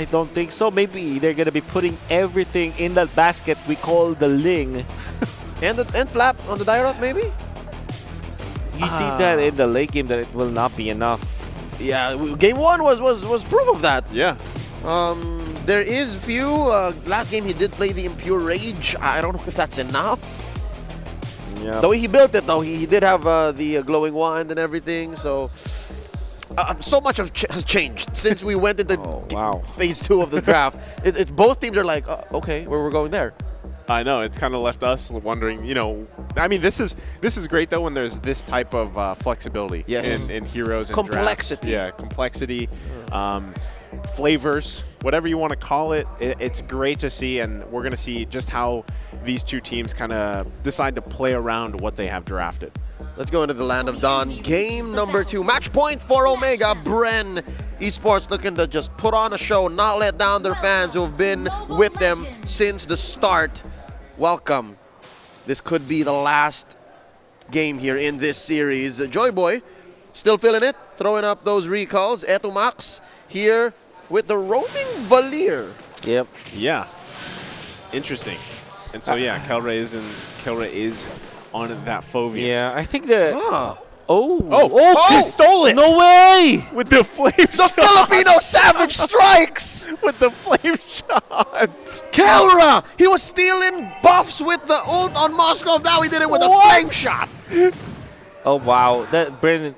I don't think so. Maybe they're gonna be putting everything in that basket we call the Ling. And flap on the Dyrot, maybe? You see that in the late game that it will not be enough. Yeah, game 1 was proof of that. Yeah. There is few. Last game he did play the Impure Rage. I don't know if that's enough. Yeah. The way he built it, though, he did have the glowing wand and everything. So, so much has changed since we went into phase 2 of the draft. Both teams are like, okay, we're going there. I know, it's kind of left us wondering, you know, I mean, this is great, though, when there's this type of flexibility in heroes and complexity. Drafts. Yeah, complexity, flavors, whatever you want to call it. It's great to see, and we're going to see just how these two teams kind of decide to play around what they have drafted. Let's go into the Land of Dawn. Game number 2. Match point for Omega. Bren Esports looking to just put on a show, not let down their fans who have been with them since the start. Welcome. This could be the last game here in this series. Joy Boy still feeling it, throwing up those recalls. Etumax here with the roaming Valier. Yep. Yeah. Interesting. And so, yeah, Kelra is on that Fovea. Yeah, I think the... He stole it! No way! With the flame The Filipino Savage strikes! With the flame shot! Kelra! He was stealing buffs with the ult on Moscow. Now he did it with a flame shot. Oh, wow. That Bren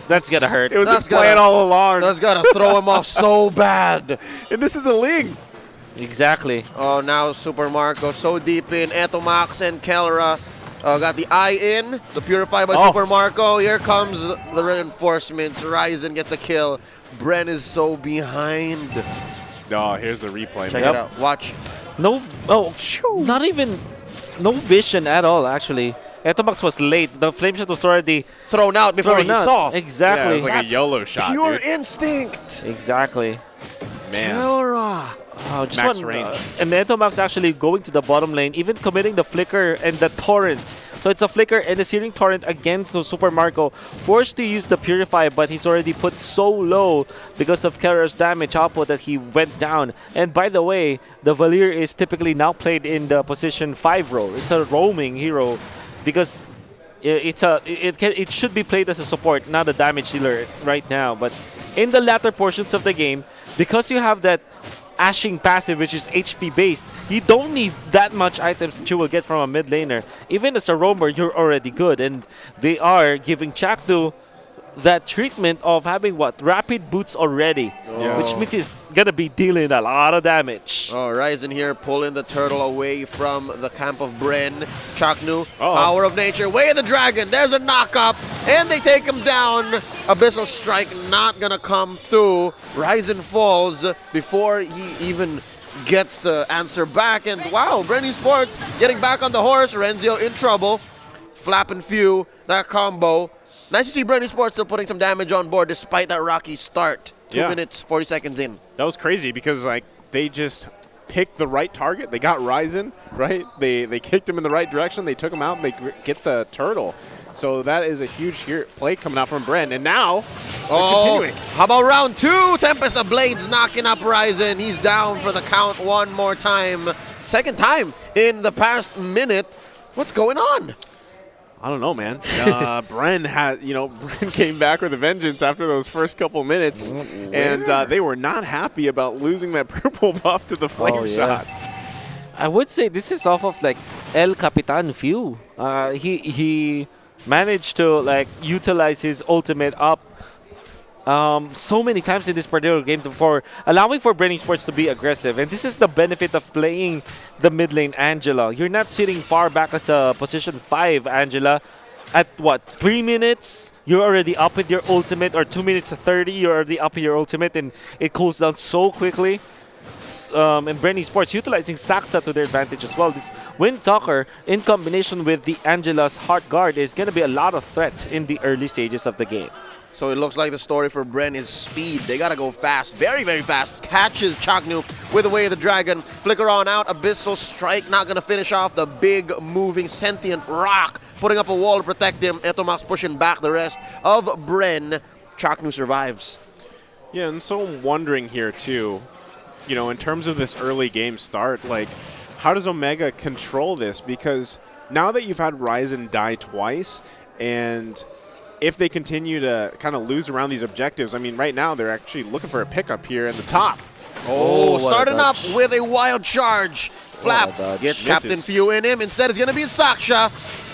that's gonna hurt. It was his plan all along. That's gotta throw him off so bad. And this is a Ling. Exactly. Oh, now Super Marco so deep in. Etomax and Kelra got the eye in. The Purify by Super Marco. Here comes the reinforcements. Ryzen gets a kill. Bren is so behind. Oh, here's the replay. Check it out. Watch. No, not even, no vision at all, actually. Etomax was late. The flame shot was already thrown out before he saw. Exactly. Yeah, it was like a YOLO shot, Pure dude. instinct. Exactly. Man. Kelra. Oh, just Max one, range. And Etomax actually going to the bottom lane, even committing the flicker and the torrent. So it's a flicker and a searing torrent against the Super Marco. Forced to use the Purify, but he's already put so low because of Kelra's damage output that he went down. And by the way, the Valier is typically now played in the position 5 role. It's a roaming hero because it should be played as a support, not a damage dealer right now. But in the latter portions of the game, because you have that Ashing passive, which is HP based, you don't need that much items that you will get from a mid laner. Even as a roamer, you're already good, and they are giving Chakdu that treatment of having rapid boots already, which means he's gonna be dealing a lot of damage. Oh, Ryzen here pulling the turtle away from the camp of Bren. Chaknu, Power of Nature, Way of the Dragon. There's a knock-up, and they take him down. Abyssal Strike not gonna come through. Ryzen falls before he even gets the answer back. And wow, Bren Esports getting back on the horse. Renzio in trouble. Flap and Few, that combo. Nice to see Bren Esports still putting some damage on board despite that rocky start. 2 minutes, 40 seconds in. That was crazy because they just picked the right target. They got Ryzen, right? They kicked him in the right direction. They took him out and they get the turtle. So that is a huge play coming out from Bren. And now, continuing. How about round 2? Tempest of Blades knocking up Ryzen. He's down for the count one more time. Second time in the past minute. What's going on? I don't know, man. Bren came back with a vengeance after those first couple minutes, and they were not happy about losing that purple buff to the flame shot. I would say this is off of El Capitan Few. He managed to utilize his ultimate up so many times in this particular game for allowing for Bren Esports to be aggressive. And this is the benefit of playing the mid lane Angela. You're not sitting far back as a position 5 Angela. At 3 minutes, you're already up with your ultimate, or 2 minutes to 30, you're already up with your ultimate, and it cools down so quickly. And Bren Esports utilizing Saxa to their advantage as well. This Wind Talker in combination with the Angela's Heart Guard is going to be a lot of threat in the early stages of the game. So it looks like the story for Bren is speed. They got to go fast, very, very fast. Catches Chaknu with the Way of the Dragon. Flicker on out. Abyssal Strike not going to finish off the big moving sentient rock. Putting up a wall to protect him. Etomax pushing back the rest of Bren. Chaknu survives. Yeah, and so I'm wondering here too, you know, in terms of this early game start, like, how does Omega control this? Because now that you've had Ryzen die twice, and if they continue to kind of lose around these objectives, I mean, right now they're actually looking for a pickup here in the top. Oh, starting up with a wild charge. Flap gets Misses. Captain Few in him. Instead, it's going to be Saksha.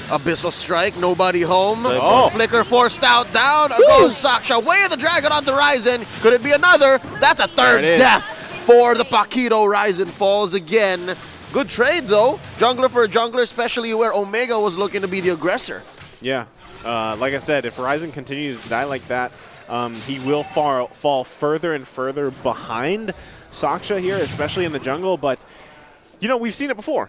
Abyssal Strike, nobody home. Oh. Flicker forced out, down goes Saksha. Way of the Dragon onto Ryzen. Could it be another? That's a third death for the Paquito. Ryzen falls again. Good trade, though. Jungler for a jungler, especially where Omega was looking to be the aggressor. Yeah. Like I said, if Ryzen continues to die like that, he will fall further and further behind Saksha here, especially in the jungle. But, you know, we've seen it before.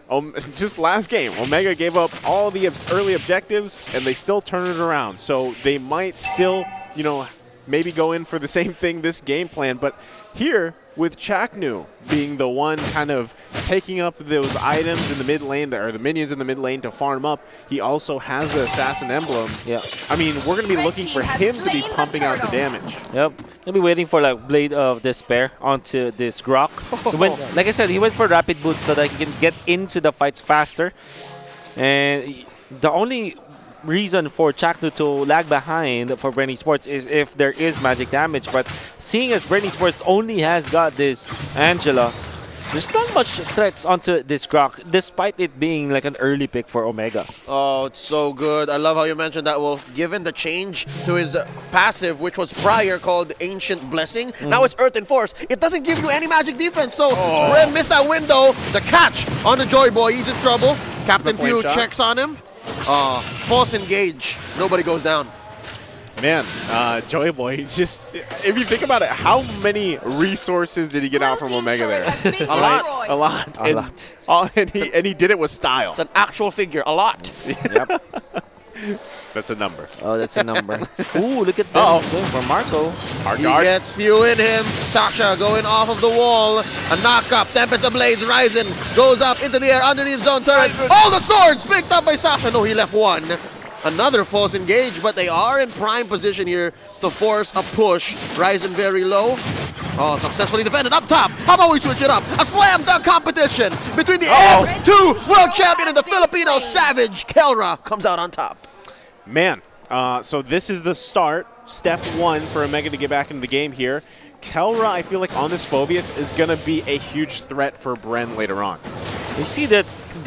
Just last game, Omega gave up all the early objectives, and they still turn it around. So they might still, you know, maybe go in for the same thing this game plan. But here, with Chaknu being the one kind of taking up those items in the mid lane, or the minions in the mid lane to farm up, he also has the Assassin Emblem. Yeah. I mean, we're going to be looking for him to be pumping out the damage. Yep. Gonna be waiting for like Blade of Despair onto this Grok. Like I said, he went for Rapid Boot so that he can get into the fights faster. And the only reason for Chaknu to lag behind for Bren Sports is if there is magic damage. But seeing as Bren Sports only has got this Angela, there's not much threats onto this Grok, despite it being like an early pick for Omega. Oh, it's so good. I love how you mentioned that, Wolf. Given the change to his passive, which was prior called Ancient Blessing, now it's Earth and Force. It doesn't give you any magic defense, so Bren missed that window. The catch on the Joy Boy, he's in trouble. Captain Few checks on him. False engage. Nobody goes down. Man, Joy Boy, just, if you think about it, how many resources did he get out from Omega there? A lot. A lot. A lot. And he did it with style. It's an actual figure. A lot. Yep. That's a number. Oh, that's a number. Ooh, look at that. Going for Marco. He gets Few in him. Saksha going off of the wall. A knock-up. Tempest of Blades. Ryzen goes up into the air underneath zone turret. All the swords picked up by Saksha. No, he left one. Another false engage, but they are in prime position here to force a push. Ryzen very low. Oh, successfully defended up top. How about we switch it up? A slam dunk competition between the M2 world champion and the Filipino savage. Kelra comes out on top. Man, so this is the step one for Omega to get back into the game here. Kelra, I feel like on this Phobius is going to be a huge threat for Bren later on. We see that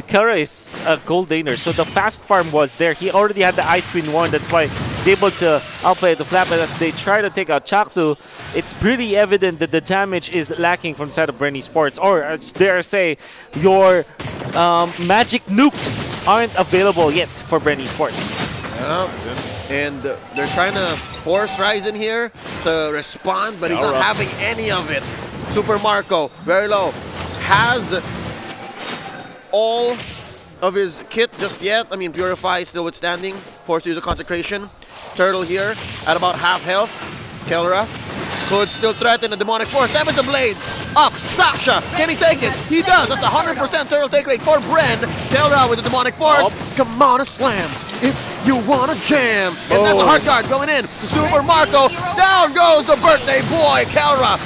Kelra is a gold laner, so the fast farm was there. He already had the Ice Queen 1, that's why he's able to outplay the Flap. And as they try to take out Chaktu, it's pretty evident that the damage is lacking from the side of Bren Sports. Or, dare I say, your magic nukes aren't available yet for Bren Sports. Yeah. And they're trying to force Ryzen here to respond, but he's not having any of it. Super Marco, very low, has all of his kit just yet. I mean, Purify still withstanding, forced to use a Consecration. Turtle here at about half health. Kelra could still threaten the Demonic Force. Damage the Blades. Up. Saksha. Can he take it? He does. That's 100% turtle take rate for Bren. Kelra with the Demonic Force. Come on, a slam. If you want to jam. And that's a hard guard going in. The Super Marco. Down goes the birthday boy, Kelra.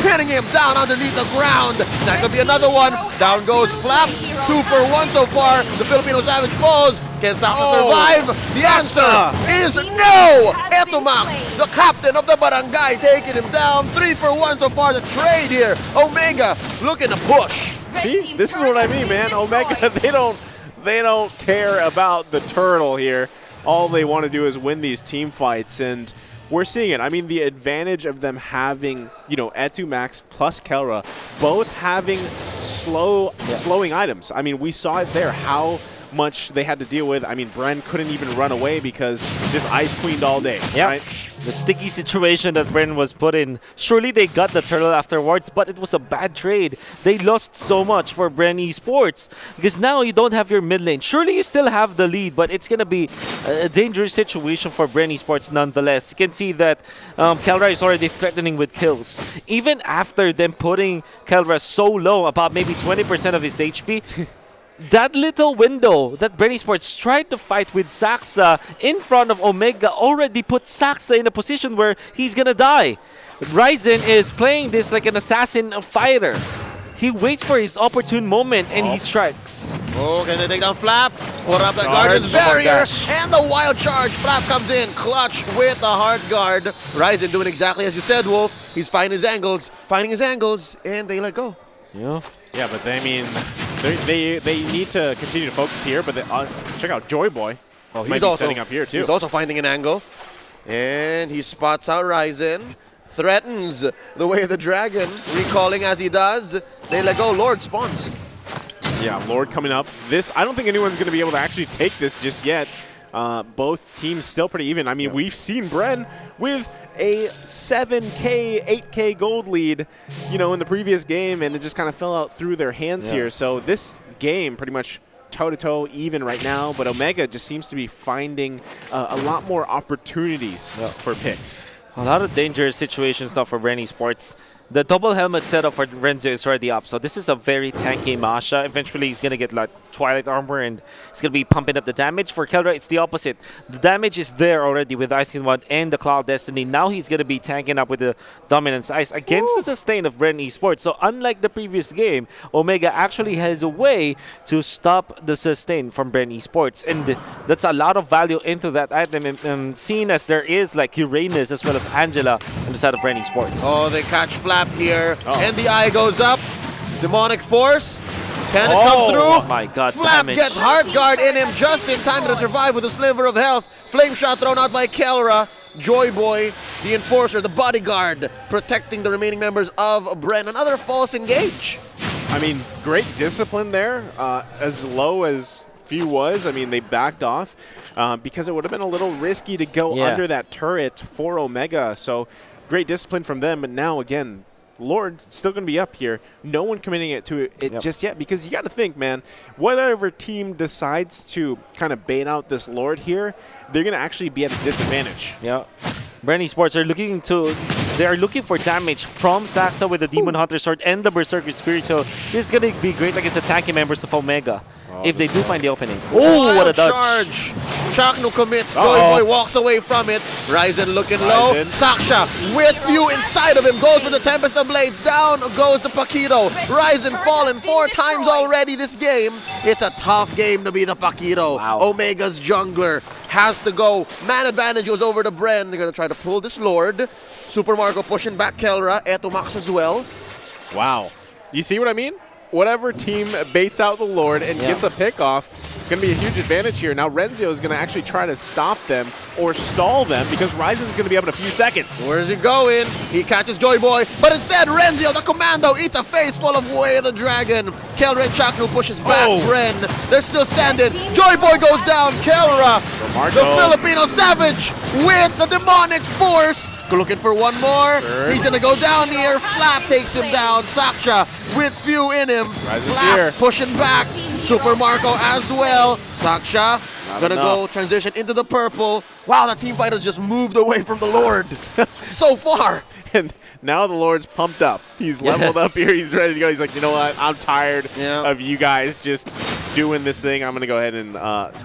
Pinning him down underneath the ground. That could be another one. Down goes Flap. 2 for 1 so far. The Filipino Savage falls. Can Saksha survive? The answer is no! Etomax, the captain of the barangay, taking him down. 3 for 1 so far. The trade here. Omega looking to push. See, this is what I mean, man. Omega, they don't care about the turtle here. All they want to do is win these team fights, and we're seeing it. I mean, the advantage of them having, you know, Etomax plus Kelra, both having slowing items. I mean, we saw it there, how much they had to deal with. I mean, Bren couldn't even run away because just Ice Queened all day, right? The sticky situation that Bren was put in. Surely they got the turtle afterwards, but it was a bad trade. They lost so much for Bren Esports because now you don't have your mid lane. Surely you still have the lead, but it's going to be a dangerous situation for Bren Esports nonetheless. You can see that Kelra is already threatening with kills. Even after them putting Kelra so low, about maybe 20% of his HP, that little window that Bren Sports tried to fight with Saxa in front of Omega already put Saxa in a position where he's gonna die. Ryzen is playing this like an assassin fighter. he waits for his opportune moment and he strikes. Oh, can they take down Flap? Put up the Guard, Guardian's double barrier, dash. and the wild charge. Flap comes in, clutch with the hard guard. Ryzen doing exactly as you said, Wolf. He's finding his angles, and they let go. Yeah. Yeah, but I mean, they need to continue to focus here. But check out Joy Boy. Oh, Might be setting up here too. He's also finding an angle, and he spots out Ryzen. Threatens the way of the dragon, recalling as he does. They let go. Lord spawns. Yeah, Lord coming up. This, I don't think anyone's going to be able to actually take this just yet. Both teams still pretty even. I mean, we've seen Bren with a 7K, 8K gold lead, you know, in the previous game, and it just kind of fell out through their hands here. So this game pretty much toe-to-toe even right now, but Omega just seems to be finding a lot more opportunities for picks. A lot of dangerous situations now for Bren Esports. The double helmet setup for Renzo is already up, so this is a very tanky Masha. Eventually, he's going to get like Twilight Armor, and he's going to be pumping up the damage. For Kelra, it's the opposite. The damage is there already with Ice King 1 and the Cloud Destiny. Now he's going to be tanking up with the Dominance Ice against the sustain of Bren Esports. So unlike the previous game, Omega actually has a way to stop the sustain from Bren Esports, and that's a lot of value into that item, seen as there is like Uranus as well as Angela on the side of Bren Esports. Oh, they catch Flap here, and the eye goes up. Demonic Force. Can it come through? Oh my god, Flap damage. gets Heart Guard in him just in time to survive with a sliver of health. Flame Shot thrown out by Kelra. Joy Boy, the Enforcer, the Bodyguard, protecting the remaining members of Bren. Another false engage. I mean, great discipline there. As low as Few was, I mean, they backed off because it would have been a little risky to go under that turret for Omega. So great discipline from them. But now, again, Lord still going to be up here. No one committing it to it just yet, because you got to think, man, whatever team decides to kind of bait out this Lord here, they're going to actually be at a disadvantage. Yeah. Bren Esports are looking for damage from Saxa with the Demon Hunter Sword and the Berserker Spirit. So this is going to be great against the tanky members of Omega if they do find the opening. Oh, what a dodge. Charge. Chaknu commits. Joy Boy walks away from it. Ryzen looking low. Saksha with Few inside of him. Goes for the Tempest of Blades. Down goes the Paquito. Ryzen fallen 4 times already this game. It's a tough game to be the Paquito. Omega's jungler has to go. Man advantage goes over to Bren. They're going to try to pull this Lord. Super Marco pushing back Kelra. Eto Max as well. Wow. You see what I mean? Whatever team baits out the Lord and gets a pick off, it's going to be a huge advantage here. Now Renzo is going to actually try to stop them or stall them because Ryzen's going to be up in a few seconds. Where's he going? He catches Joy Boy, but instead Renzo, the commando, eats a face full of Way of the Dragon. Kelra and Chaknu pushes back Bren. They're still standing. Joy Boy goes down. Kelra, the Filipino Savage with the Demonic Force. Looking for one more. He's going to go down here. Flap takes him down. Saksha with Few in him. Flap pushing back. Super Marco as well. Saksha gonna go transition into the purple. Wow, the team fighters just moved away from the Lord so far. And now the Lord's pumped up. He's leveled up here. He's ready to go. He's like, you know what? I'm tired of you guys just doing this thing. I'm going to go ahead and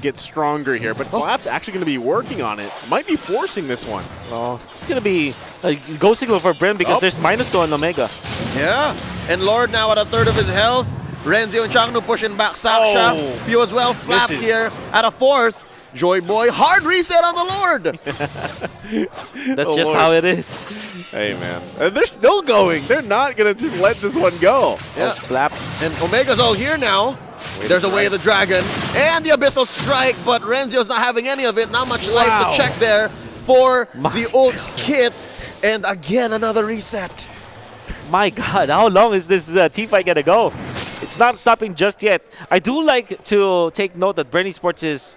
get stronger here. But Flap's actually going to be working on it. Might be forcing this one. Oh, it's going to be a go signal for Bren because there's -2 on Omega. Yeah, and Lord now at 1/3 of his health. Renzo and Changnu pushing back Saksha. Few as well. Flap here at 1/4. Joy Boy, hard reset on the Lord. That's just how it is. Hey, man. And they're still going. They're not going to just let this one go. Yeah. Flap. And Omega's all here now. There's a Way of the Dragon and the Abyssal Strike, but Renzo's not having any of it. Not much life to check there for the ult's kit. And again, another reset. My God, how long is this team fight going to go? It's not stopping just yet. I do like to take note that Bren Esports is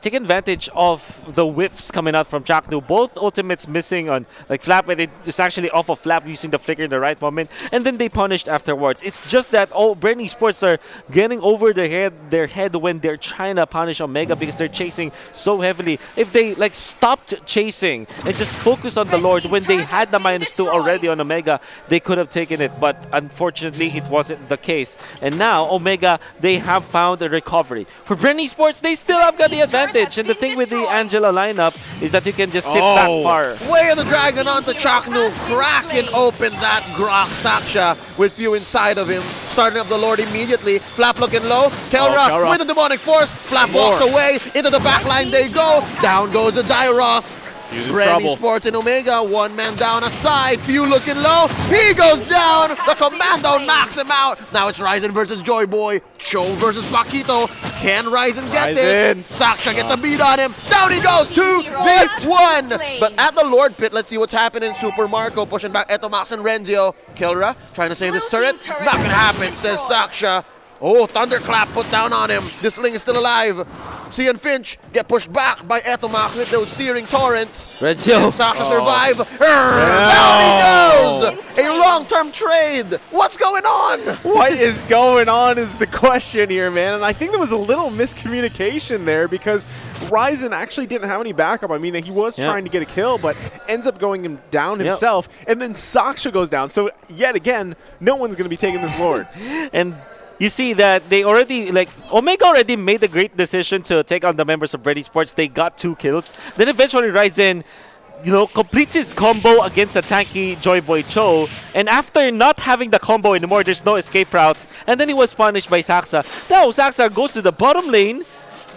taking advantage of the whiffs coming out from Chaknu. Both ultimates missing on like Flap, and it's actually off of Flap using the flicker in the right moment, and then they punished afterwards. It's just that Bren Esports are getting over their head when they're trying to punish Omega because they're chasing so heavily. If they like stopped chasing and just focused on the Lord when they had the -2 already on Omega, they could have taken it, but unfortunately it wasn't the case. And now Omega, they have found a recovery. For Bren Esports, they still have got the advantage. And the thing with the Angela lineup is that you can just sit back far. Way of the Dragon onto Chaknu, cracking open that Grok Saksha with few inside of him. Starting up the Lord immediately. Flap looking low. Kelra with the Demonic Force. Flap walks away. Into the back line they go. Down goes the Dairoth. Bren Sports and Omega, one man down aside. Few looking low. He goes down. The Commando knocks him out. Now it's Ryzen versus Joy Boy. Cho versus Paquito. Can Ryzen get this? Saksha gets a beat on him. Down he goes. 2v1. But at the Lord Pit, let's see what's happening. Super Marco pushing back Etomax and Renzio. Kilra trying to save this turret. Not gonna happen, says Saksha. Oh, Thunderclap put down on him. This Ling is still alive. Cian Finch get pushed back by Etomax with those searing torrents. Renzio. Saksha survive. Down he goes. A long-term trade. What's going on? What is going on is the question here, man. And I think there was a little miscommunication there because Ryzen actually didn't have any backup. I mean, he was trying to get a kill, but ends up going him down himself. And then Saksha goes down. So yet again, no one's going to be taking this Lord. And you see that they already, Omega already made a great decision to take on the members of Bren Sports. They got 2 kills. Then eventually Ryzen, completes his combo against a tanky Joy Boy Cho. And after not having the combo anymore, there's no escape route. And then he was punished by Saxa. Now Saxa goes to the bottom lane,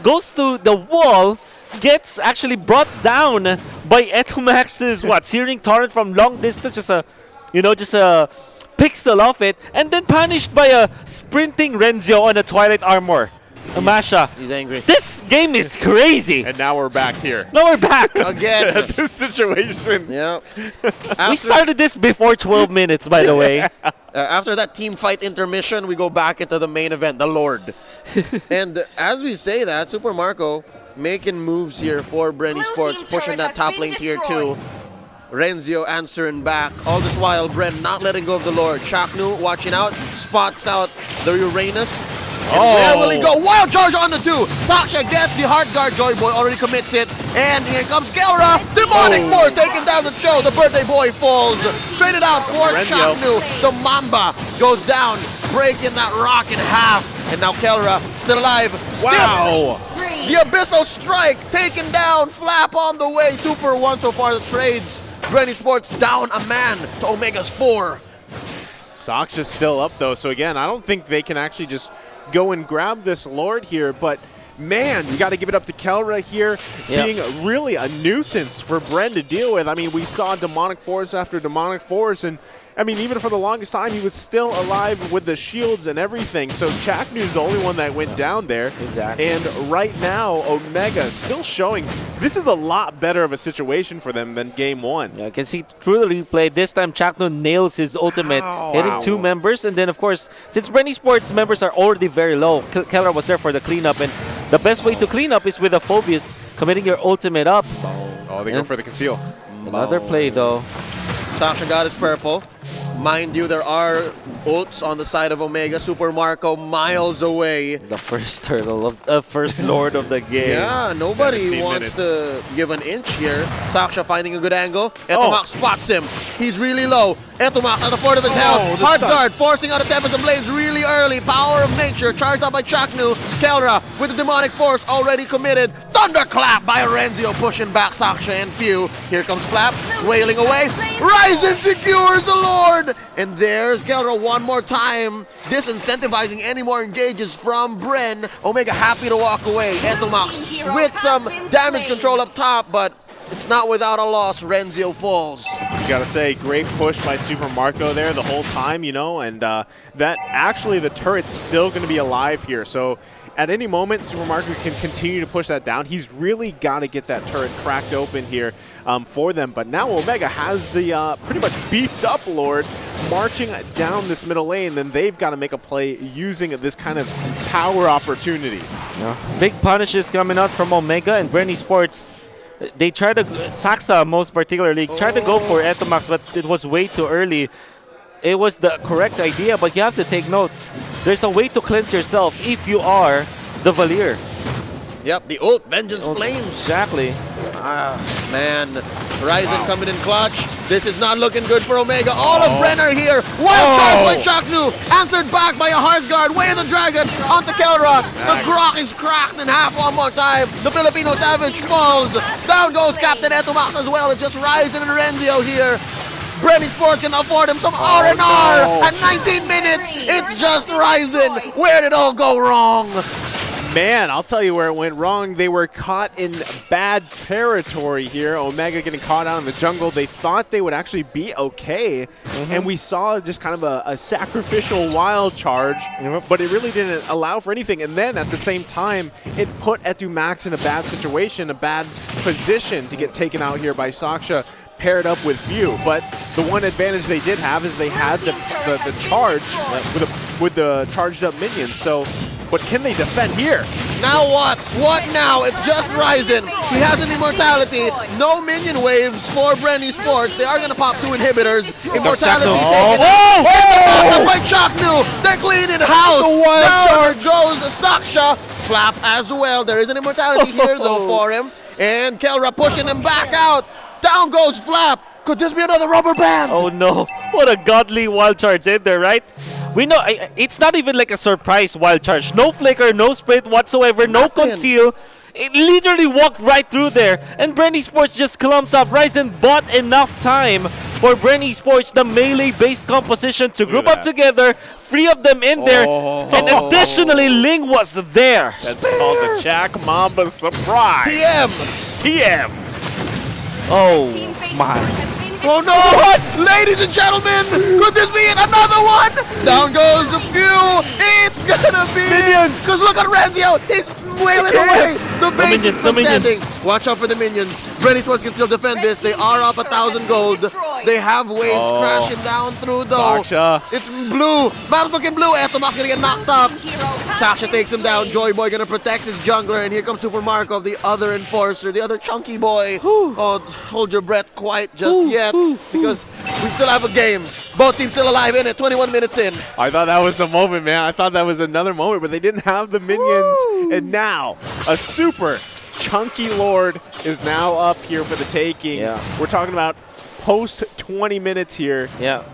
goes to the wall, gets actually brought down by Etomax's, Searing Torrent from long distance. Just a pixel off it, and then punished by a sprinting Renzio on a Twilight Armor. Amasha. He's angry. This game is crazy. And now we're back here. Now we're back. Again. This situation. Yeah. We started this before 12 minutes, by the way. After that team fight intermission, we go back into the main event, the Lord. And as we say that, Super Marco making moves here for Bren Sports, pushing that top lane tier 2. Renzio answering back. All this while, Bren not letting go of the Lord. Chaknu watching out, spots out the Uranus. And where will he go? Wild charge on the 2. Saksha gets the hard guard. Joy Boy already commits it. And here comes Kelra. Demonic Force taking down the show. The birthday boy falls. Straight it out for Chaknu. The Mamba goes down, breaking that rock in half. And now Kelra still alive. Wow. The Abyssal Strike taken down. Flap on the way. 2 for 1 so far the trades. Bren Sports down a man to Omega's 4. Saksha's still up though, so again, I don't think they can actually just go and grab this Lord here, but man, you got to give it up to Kelra here, being really a nuisance for Bren to deal with. I mean, we saw Demonic Force after Demonic Force, and I mean, even for the longest time, he was still alive with the shields and everything. So Chaknu's the only one that went down there. Exactly. And right now, Omega still showing this is a lot better of a situation for them than game 1. Yeah, you can see through the replay, this time Chaknu nails his ultimate, hitting 2 members. And then, of course, since Bren Sports members are already very low, Kelra was there for the cleanup. And the best way to clean up is with a Phobius, committing your ultimate up. Oh, they go for the conceal. Another play, though. Saksha got his purple. Mind you, there are ults on the side of Omega. Super Marco miles away. The first turtle of first Lord of the game. Yeah, nobody wants to give an inch here. Saksha finding a good angle. Etomax spots him. He's really low. Etomax at the fort of his health. Hard guard forcing out a Tempest of Blades really early. Power of nature charged up by Chaknu. Kelra with the Demonic Force already committed. Thunderclap by Renzio pushing back Saksha and Few. Here comes Flap, wailing away. Ryzen secures the Lord. And there's Kelra one more time, disincentivizing any more engages from Bren. Omega happy to walk away. Etomax with some damage control up top, but it's not without a loss. Renzio falls. You gotta say, great push by Super Marco there the whole time, and that actually the turret's still gonna be alive here. So at any moment, Super Marco can continue to push that down. He's really got to get that turret cracked open here for them. But now Omega has the pretty much beefed up Lord marching down this middle lane. Then they've got to make a play using this kind of power opportunity. Yeah. Big punishes coming out from Omega and Bren Sports. They tried to, Saxa most particularly, tried to go for Etomax, but it was way too early. It was the correct idea, but you have to take note. There's a way to cleanse yourself if you are the Valier. Yep, the ult, Vengeance Flames. Exactly. Man. Ryzen coming in clutch. This is not looking good for Omega. All of Brenner here. Wild charge by Chaknu. Answered back by a hard guard. Way of the Dragon onto Kelra. The Grok is cracked in half one more time. The Filipino Savage falls. Down goes Captain Etomax as well. It's just Ryzen and Renzio here. Bren Esports can afford him some R&R. At 19 minutes, it's just Ryzen. Where did it all go wrong? Man, I'll tell you where it went wrong. They were caught in bad territory here. Omega getting caught out in the jungle. They thought they would actually be okay. And we saw just kind of a sacrificial wild charge, but it really didn't allow for anything. And then at the same time, it put Etomax in a bad situation, a bad position to get taken out here by Saksha, paired up with View. But the one advantage they did have is they had the charge with the charged up minions. So, but can they defend here? Now what? What now? It's just Ryzen. He has an immortality. No minion waves for Bren Esports. They are going to pop 2 inhibitors. Immortality taken out by Chaknu. They're cleaning house. Now goes Saksha. Flap as well. There is an immortality here though for him. And Kelra pushing him back out. Down goes Flap. Could this be another rubber band? Oh no, what a godly wild charge in there, right? We know it's not even like a surprise wild charge. No flicker, no sprint whatsoever, no conceal. It literally walked right through there. And Bren Esports just clumped up. Ryzen bought enough time for Bren Esports, the melee-based composition, to group up together, 3 of them in there, and additionally, Ling was there. That's called the Jack Mamba surprise. TM. Oh my. Oh no! What? Ladies and gentlemen, could this be it? Another one? Down goes a few. It's gonna be minions. Because look at Renzio. He's wailing away. The base is still standing. Watch out for the minions. Bren Esports can still defend this. They are up 1,000 gold. They have waves crashing down through though. Saksha. It's blue. Map's looking blue. Etomax gonna get knocked up. Saksha takes him down. Joy Boy gonna protect his jungler. And here comes Super Markov, the other enforcer, the other chunky boy. Oh, hold your breath quite just yet. Because we still have a game. Both teams still alive in it. 21 minutes in. I thought that was the moment, man. I thought that was another moment, but they didn't have the minions. And now, a super chunky Lord is now up here for the taking. We're talking about post 20 minutes here.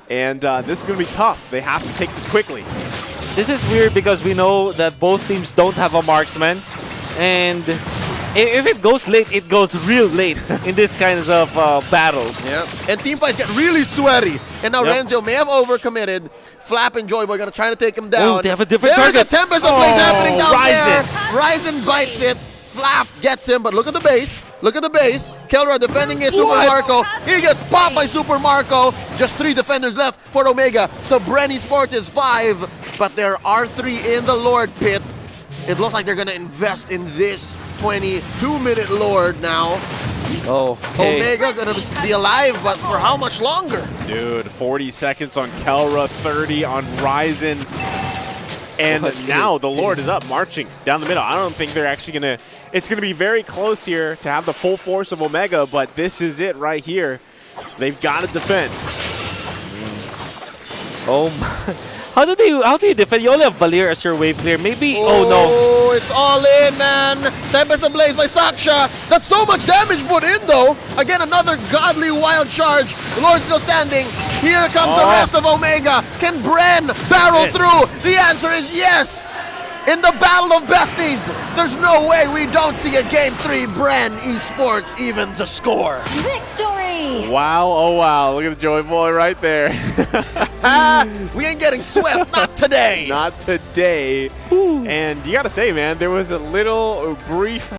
And this is going to be tough. They have to take this quickly. This is weird because we know that both teams don't have a marksman. And if it goes late, it goes real late in this kinds of battles. And team fights get really sweaty. And now Renzio may have overcommitted. Flap and Joy Boy gonna try to take him down. Oh, they have a different target. There's a Tempest of Blaze happening down there. Ryzen bites it. Flap gets him, but look at the base. Look at the base. Kelra defending it. Super Marco. He gets popped by Super Marco. Just 3 defenders left for Omega. The Bren Esports is 5, but there are 3 in the Lord pit. It looks like they're going to invest in this 22-minute Lord now. Omega going to be alive, but for how much longer? Dude, 40 seconds on Kelra, 30 on Ryzen. And now the Lord is up, marching down the middle. I don't think they're actually going to... It's going to be very close here to have the full force of Omega, but this is it right here. They've got to defend. Oh my... How do you defend? You only have Valir as your wave clear. Maybe. Oh no. It's all in, man. Tempest Ablaze by Saksha. That's so much damage put in, though. Again, another godly wild charge. The Lord's still standing. Here comes the rest of Omega. Can Bren barrel through? The answer is yes. In the Battle of Besties, there's no way we don't see a Game 3 Bren Esports even to score. Victory! Wow, oh wow. Look at the Joy Boy right there. We ain't getting swept, not today. Not today. And you got to say, man, there was a little brief